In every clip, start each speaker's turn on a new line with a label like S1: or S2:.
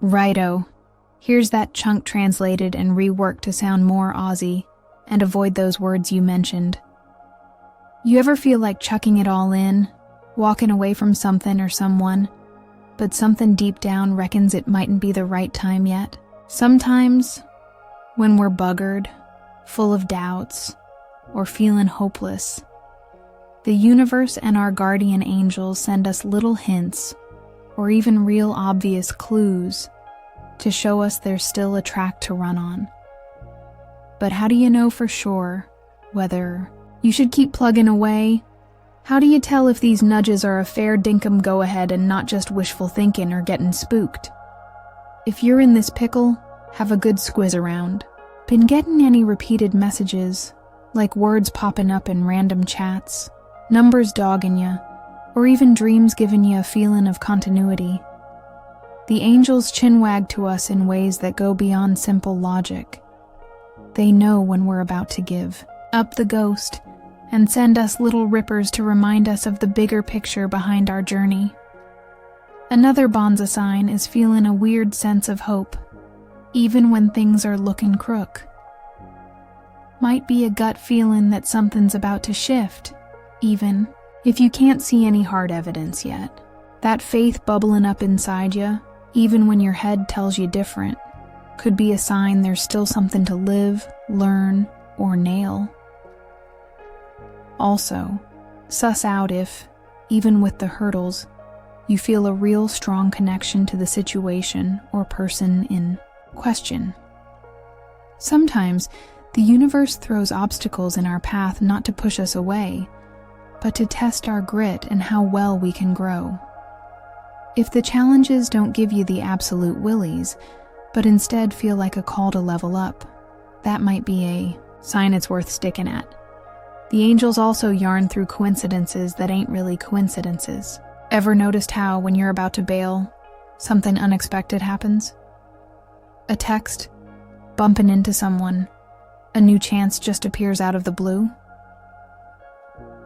S1: Righto. Here's that chunk translated and reworked to sound more Aussie and avoid those words you mentioned. You ever feel like chucking it all in, walking away from something or someone, but something deep down reckons it mightn't be the right time yet? Sometimes, when we're buggered, full of doubts, or feeling hopeless, the universe and our guardian angels send us little hints, or even real obvious clues, to show us there's still a track to run on. But how do you know for sure whether you should keep plugging away? How do you tell if these nudges are a fair dinkum go-ahead and not just wishful thinking or getting spooked? If you're in this pickle, have a good squiz around. Been getting any repeated messages, like words popping up in random chats, numbers dogging you, or even dreams giving you a feeling of continuity? The angels chinwag to us in ways that go beyond simple logic. They know when we're about to give up the ghost and send us little rippers to remind us of the bigger picture behind our journey. Another Bonza sign is feeling a weird sense of hope, even when things are looking crook. Might be a gut feeling that something's about to shift, even if you can't see any hard evidence yet. That faith bubbling up inside you, even when your head tells you different, could be a sign there's still something to live, learn, or nail. Also, suss out if, even with the hurdles, you feel a real strong connection to the situation or person in question. Sometimes, the universe throws obstacles in our path not to push us away, but to test our grit and how well we can grow. If the challenges don't give you the absolute willies, but instead feel like a call to level up, that might be a sign it's worth sticking at. The angels also yarn through coincidences that ain't really coincidences. Ever noticed how, when you're about to bail, something unexpected happens? A text, bumping into someone, a new chance just appears out of the blue?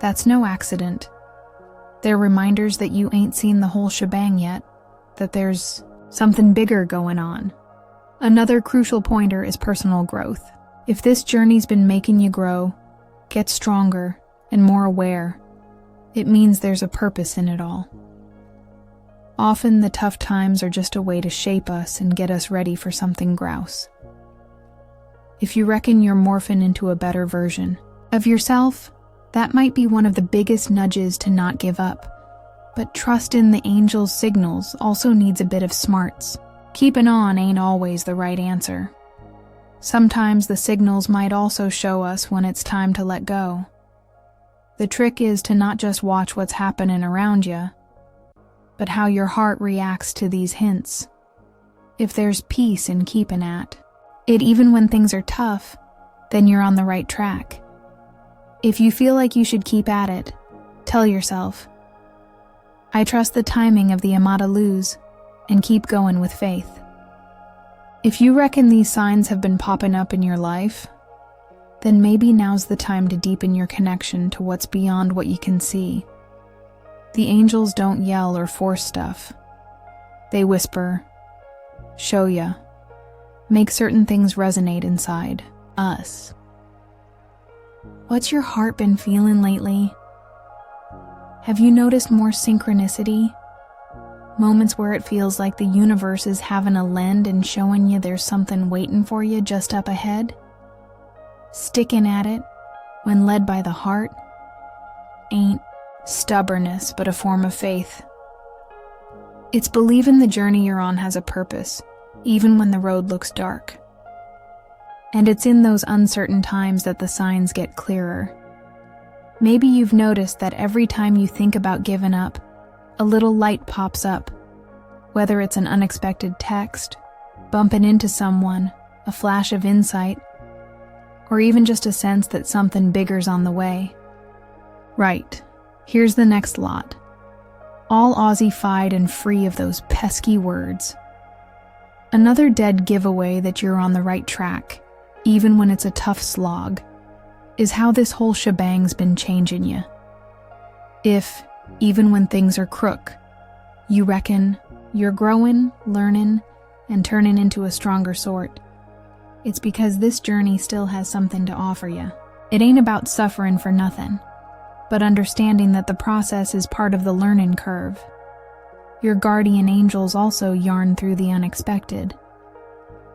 S1: That's no accident. They're reminders that you ain't seen the whole shebang yet, that there's something bigger going on. Another crucial pointer is personal growth. If this journey's been making you grow, get stronger, and more aware, it means there's a purpose in it all. Often the tough times are just a way to shape us and get us ready for something grouse. If you reckon you're morphing into a better version of yourself, that might be one of the biggest nudges to not give up. But trust in the angels' signals also needs a bit of smarts. Keeping on ain't always the right answer. Sometimes the signals might also show us when it's time to let go. The trick is to not just watch what's happening around you, but how your heart reacts to these hints. If there's peace in keeping at it even when things are tough, then you're on the right track. If you feel like you should keep at it, tell yourself, I trust the timing of the Amata Luz, and keep going with faith. If you reckon these signs have been popping up in your life, then maybe now's the time to deepen your connection to what's beyond what you can see. The angels don't yell or force stuff. They whisper, show ya, make certain things resonate inside us. What's your heart been feeling lately? Have you noticed more synchronicity? Moments where it feels like the universe is having a lend and showing you there's something waiting for you just up ahead? Sticking at it, when led by the heart, ain't stubbornness but a form of faith. It's believing the journey you're on has a purpose, even when the road looks dark. And it's in those uncertain times that the signs get clearer. Maybe you've noticed that every time you think about giving up, a little light pops up, whether it's an unexpected text, bumping into someone, a flash of insight, or even just a sense that something bigger's on the way. Right, here's the next lot. All Aussie-fied and free of those pesky words. Another dead giveaway that you're on the right track, even when it's a tough slog, is how this whole shebang's been changing you. If, even when things are crook, you reckon you're growing, learning, and turning into a stronger sort. It's because this journey still has something to offer you. It ain't about suffering for nothing, but understanding that the process is part of the learning curve. Your guardian angels also yarn through the unexpected.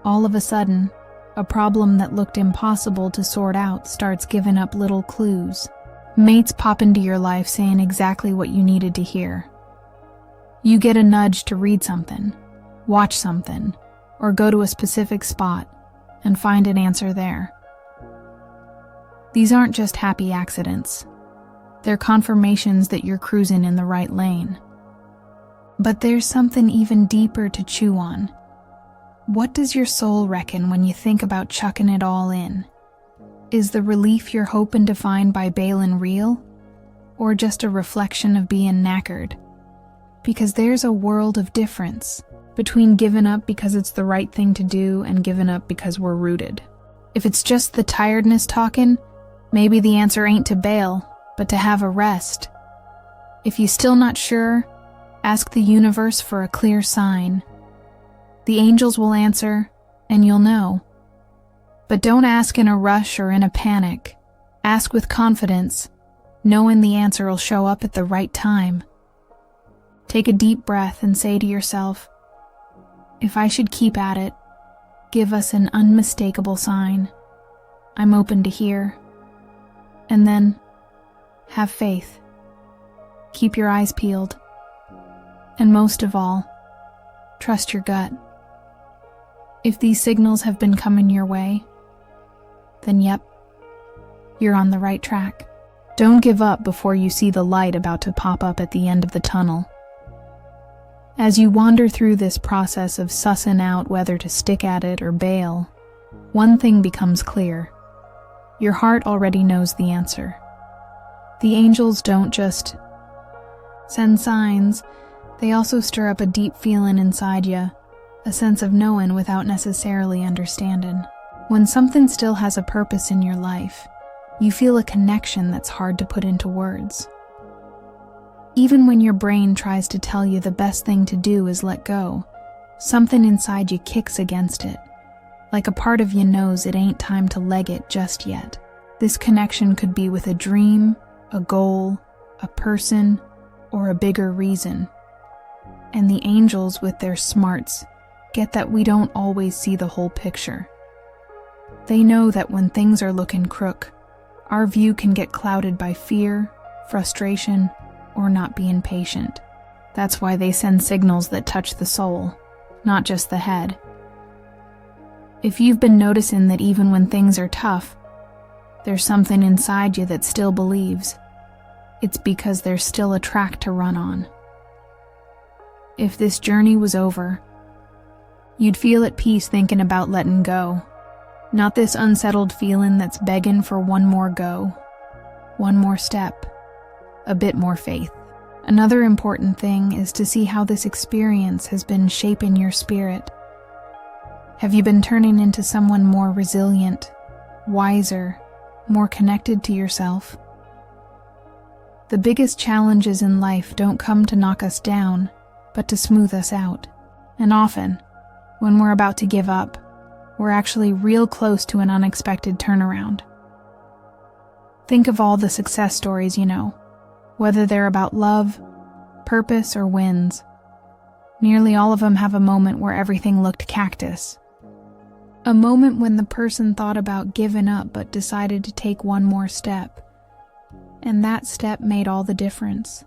S1: All of a sudden, a problem that looked impossible to sort out starts giving up little clues. Mates pop into your life saying exactly what you needed to hear. You get a nudge to read something, watch something, or go to a specific spot and find an answer there. These aren't just happy accidents. They're confirmations that you're cruising in the right lane. But there's something even deeper to chew on. What does your soul reckon when you think about chucking it all in? Is the relief you're hoping to find by bailing real? Or just a reflection of being knackered? Because there's a world of difference between giving up because it's the right thing to do and giving up because we're rooted. If it's just the tiredness talking, maybe the answer ain't to bail, but to have a rest. If you're still not sure, ask the universe for a clear sign. The angels will answer, and you'll know. But don't ask in a rush or in a panic. Ask with confidence, knowing the answer will show up at the right time. Take a deep breath and say to yourself, if I should keep at it, give us an unmistakable sign. I'm open to hear. And then, have faith. Keep your eyes peeled. And most of all, trust your gut. If these signals have been coming your way, then yep, you're on the right track. Don't give up before you see the light about to pop up at the end of the tunnel. As you wander through this process of sussing out whether to stick at it or bail, one thing becomes clear. Your heart already knows the answer. The angels don't just send signs, they also stir up a deep feeling inside you, a sense of knowing without necessarily understanding. When something still has a purpose in your life, you feel a connection that's hard to put into words. Even when your brain tries to tell you the best thing to do is let go, something inside you kicks against it, like a part of you knows it ain't time to leg it just yet. This connection could be with a dream, a goal, a person, or a bigger reason. And the angels, with their smarts, get that we don't always see the whole picture. They know that when things are looking crook, our view can get clouded by fear, frustration, or not being patient. That's why they send signals that touch the soul, not just the head. If you've been noticing that even when things are tough, there's something inside you that still believes, it's because there's still a track to run on. If this journey was over, you'd feel at peace thinking about letting go, not this unsettled feeling that's begging for one more go, one more step, a bit more faith. Another important thing is to see how this experience has been shaping your spirit. Have you been turning into someone more resilient, wiser, more connected to yourself? The biggest challenges in life don't come to knock us down, but to smooth us out. And often, when we're about to give up, we're actually real close to an unexpected turnaround. Think of all the success stories you know, whether they're about love, purpose, or wins. Nearly all of them have a moment where everything looked cactus. A moment when the person thought about giving up but decided to take one more step. And that step made all the difference.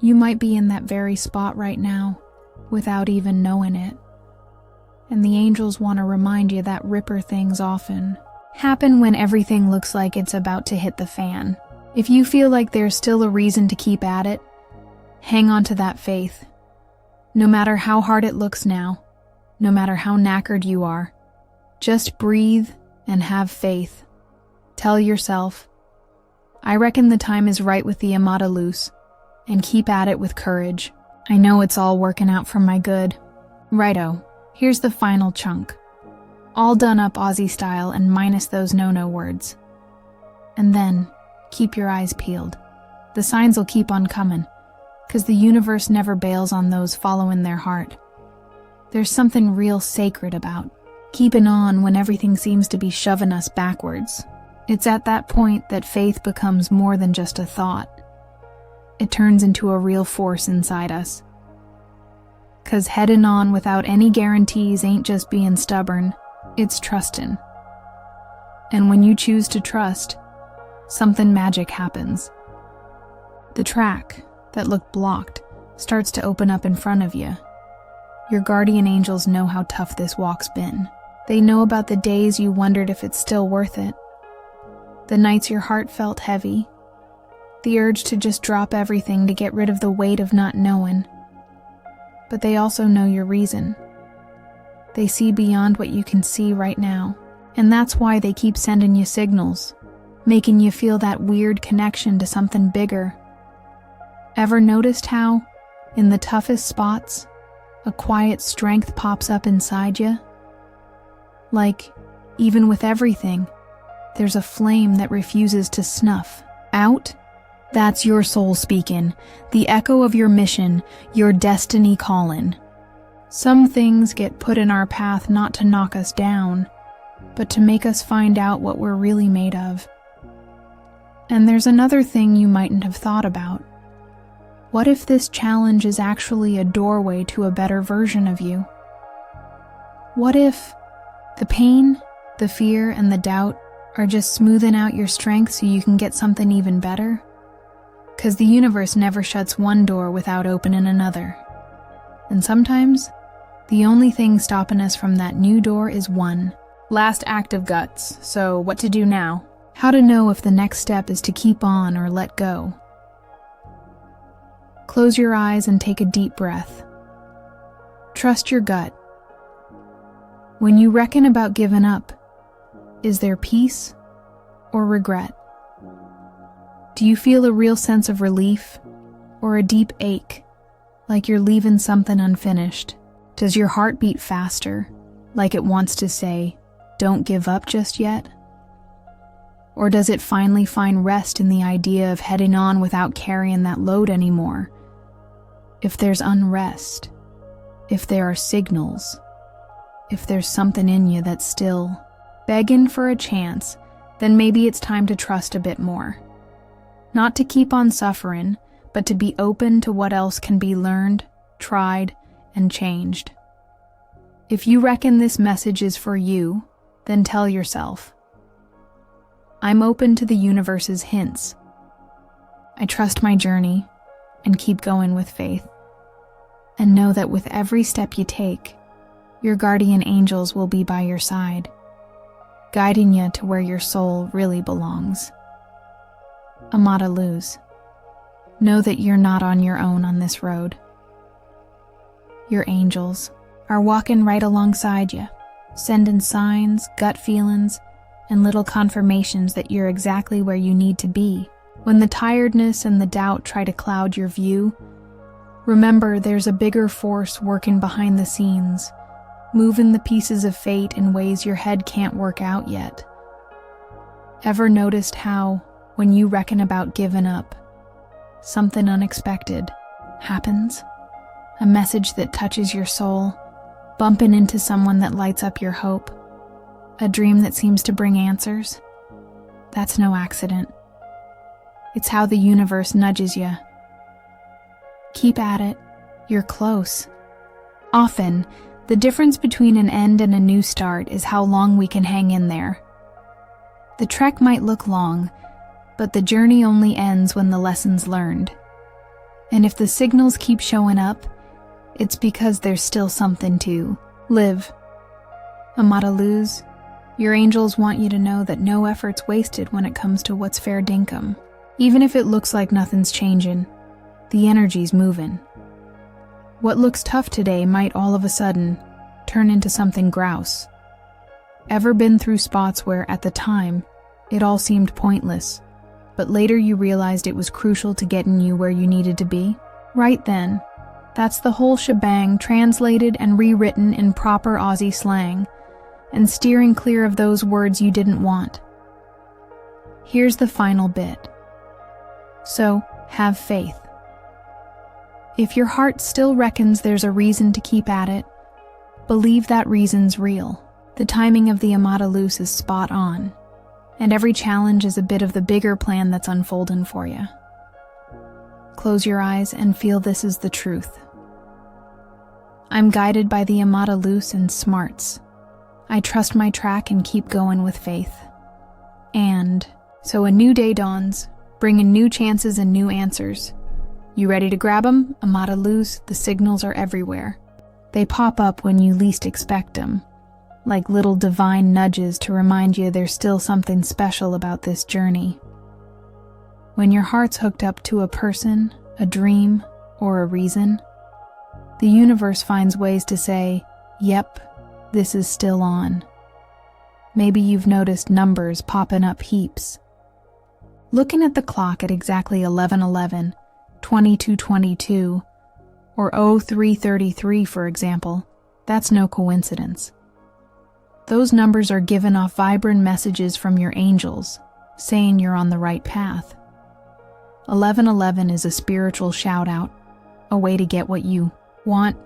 S1: You might be in that very spot right now, without even knowing it. And the angels want to remind you that ripper things often happen when everything looks like it's about to hit the fan. If you feel like there's still a reason to keep at it, hang on to that faith. No matter how hard it looks now, no matter how knackered you are, just breathe and have faith. Tell yourself, I reckon the time is right with the Amata loose, and keep at it with courage. I know it's all working out for my good. Righto, here's the final chunk. All done up Aussie style and minus those no-no words. And then, keep your eyes peeled. The signs will keep on coming, 'cause the universe never bails on those following their heart. There's something real sacred about keeping on when everything seems to be shoving us backwards. It's at that point that faith becomes more than just a thought. It turns into a real force inside us. 'Cause heading on without any guarantees ain't just being stubborn, it's trusting. And when you choose to trust, something magic happens. The track that looked blocked starts to open up in front of you. Your guardian angels know how tough this walk's been. They know about the days you wondered if it's still worth it. The nights your heart felt heavy. The urge to just drop everything to get rid of the weight of not knowing. But they also know your reason. They see beyond what you can see right now. And that's why they keep sending you signals, making you feel that weird connection to something bigger. Ever noticed how, in the toughest spots, a quiet strength pops up inside you? Like, even with everything, there's a flame that refuses to snuff out. That's your soul speaking, the echo of your mission, your destiny calling. Some things get put in our path not to knock us down, but to make us find out what we're really made of. And there's another thing you mightn't have thought about. What if this challenge is actually a doorway to a better version of you? What if the pain, the fear, and the doubt are just smoothing out your strength so you can get something even better? 'Cause the universe never shuts one door without opening another. And sometimes, the only thing stopping us from that new door is one last act of guts. So what to do now? How to know if the next step is to keep on or let go? Close your eyes and take a deep breath. Trust your gut. When you reckon about giving up, is there peace or regret? Do you feel a real sense of relief or a deep ache, like you're leaving something unfinished? Does your heart beat faster, like it wants to say, "Don't give up just yet"? Or does it finally find rest in the idea of heading on without carrying that load anymore? If there's unrest, if there are signals, if there's something in you that's still begging for a chance, then maybe it's time to trust a bit more. Not to keep on suffering, but to be open to what else can be learned, tried, and changed. If you reckon this message is for you, then tell yourself, I'm open to the universe's hints. I trust my journey and keep going with faith. And know that with every step you take, your guardian angels will be by your side, guiding you to where your soul really belongs. Amata Luz, know that you're not on your own on this road. Your angels are walking right alongside you, sending signs, gut feelings, and little confirmations that you're exactly where you need to be. When the tiredness and the doubt try to cloud your view, remember there's a bigger force working behind the scenes, moving the pieces of fate in ways your head can't work out yet. Ever noticed how, when you reckon about giving up, something unexpected happens? A message that touches your soul, bumping into someone that lights up your hope, a dream that seems to bring answers? That's no accident. It's how the universe nudges you. Keep at it. You're close. Often, the difference between an end and a new start is how long we can hang in there. The trek might look long, but the journey only ends when the lesson's learned. And if the signals keep showing up, it's because there's still something to live. Amata Luz, your angels want you to know that no effort's wasted when it comes to what's fair dinkum. Even if it looks like nothing's changing, the energy's moving. What looks tough today might all of a sudden turn into something grouse. Ever been through spots where, at the time, it all seemed pointless, but later you realized it was crucial to getting you where you needed to be? Right then, that's the whole shebang translated and rewritten in proper Aussie slang, and steering clear of those words you didn't want. Here's the final bit. So, have faith. If your heart still reckons there's a reason to keep at it, Believe that reason's real. The timing of the Amata Luz is spot on, and every challenge is a bit of the bigger plan that's unfolding for you. Close your eyes and feel this is the truth. I'm guided by the Amata Luz and smarts. I trust my track and keep going with faith. And so a new day dawns, bringing new chances and new answers. You ready to grab them? Amata Luz, the signals are everywhere. They pop up when you least expect them, like little divine nudges to remind you there's still something special about this journey. When your heart's hooked up to a person, a dream, or a reason, the universe finds ways to say, yep, this is still on. Maybe you've noticed numbers popping up heaps. Looking at the clock at exactly 11:11, 22:22, or 03:33, for example, that's no coincidence. Those numbers are given off vibrant messages from your angels, saying you're on the right path. 11:11 is a spiritual shout-out, a way to get what you want.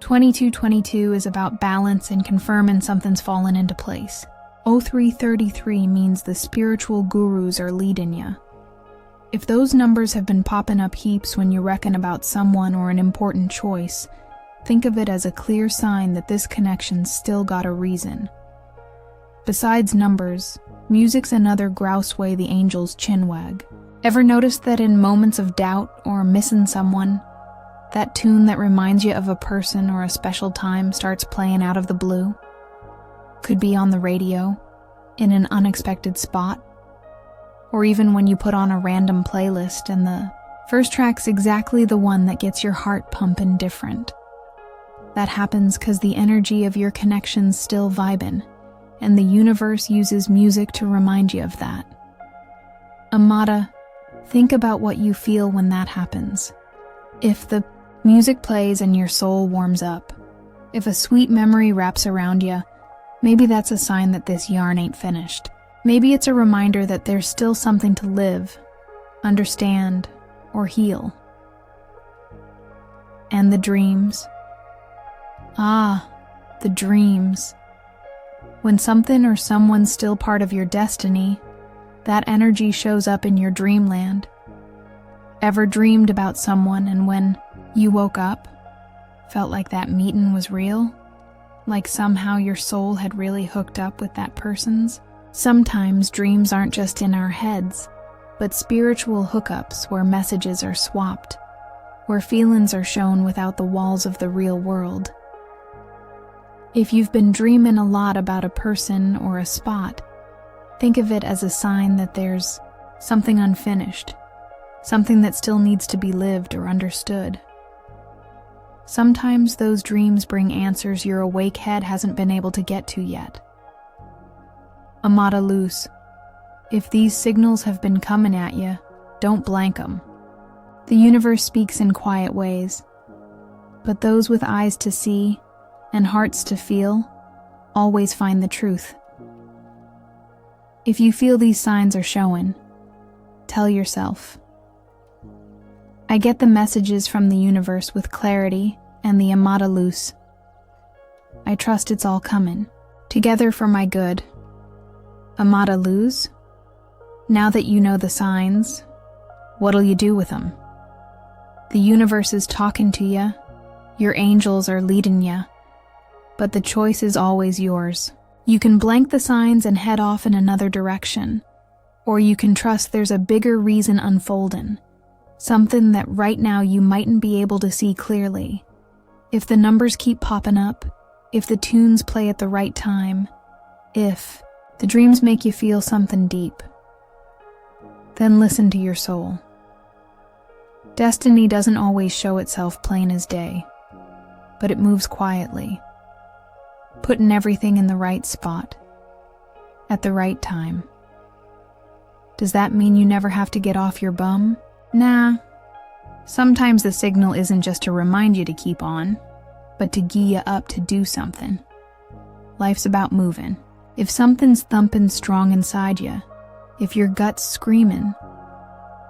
S1: 22:22 is about balance and confirming something's fallen into place. 03:33 means the spiritual gurus are leading you. If those numbers have been popping up heaps when you reckon about someone or an important choice, think of it as a clear sign that this connection's still got a reason. Besides numbers, music's another grouse way the angels chinwag. Ever noticed that in moments of doubt or missing someone, that tune that reminds you of a person or a special time starts playing out of the blue? Could be on the radio, in an unexpected spot, or even when you put on a random playlist and the first track's exactly the one that gets your heart pumping different. That happens because the energy of your connection's still vibin', and the universe uses music to remind you of that. Amata, think about what you feel when that happens. If the music plays and your soul warms up, if a sweet memory wraps around you, maybe that's a sign that this yarn ain't finished. Maybe it's a reminder that there's still something to live, understand, or heal. And the dreams. Ah, the dreams. When something or someone's still part of your destiny, that energy shows up in your dreamland. Ever dreamed about someone and when you woke up, felt like that meeting was real? Like somehow your soul had really hooked up with that person's? Sometimes dreams aren't just in our heads, but spiritual hookups where messages are swapped, where feelings are shown without the walls of the real world. If you've been dreaming a lot about a person or a spot, think of it as a sign that there's something unfinished, something that still needs to be lived or understood. Sometimes those dreams bring answers your awake head hasn't been able to get to yet. Amata Luz, if these signals have been coming at you, don't blank them. The universe speaks in quiet ways, but those with eyes to see and hearts to feel always find the truth. If you feel these signs are showing, tell yourself, I get the messages from the universe with clarity and the Amata Luz. I trust it's all coming, together for my good. Amata Luz, now that you know the signs, what'll you do with them? The universe is talking to you, your angels are leading you, but the choice is always yours. You can blank the signs and head off in another direction, or you can trust there's a bigger reason unfolding, something that right now you mightn't be able to see clearly. If the numbers keep popping up, if the tunes play at the right time, if the dreams make you feel something deep, then listen to your soul. Destiny doesn't always show itself plain as day, but it moves quietly, putting everything in the right spot, at the right time. Does that mean you never have to get off your bum? Nah. Sometimes the signal isn't just to remind you to keep on, but to gee you up to do something. Life's about moving. If something's thumping strong inside you, if your gut's screaming,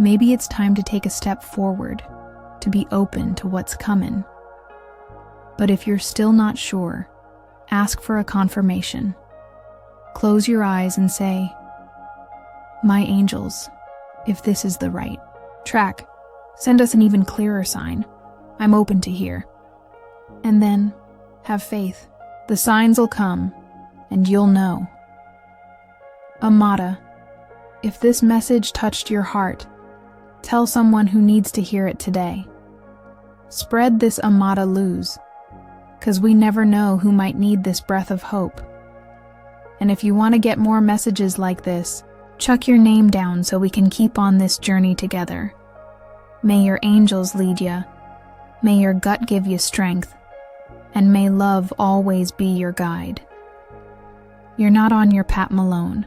S1: maybe it's time to take a step forward, to be open to what's coming. But if you're still not sure, ask for a confirmation. Close your eyes and say, "My angels, if this is the right track, send us an even clearer sign. I'm open to hear." And then, have faith. The signs'll come, and you'll know. Amata, if this message touched your heart, tell someone who needs to hear it today. Spread this Amata news, 'cause we never know who might need this breath of hope. And if you want to get more messages like this, chuck your name down so we can keep on this journey together. May your angels lead you, may your gut give you strength, and may love always be your guide. You're not on your Pat Malone.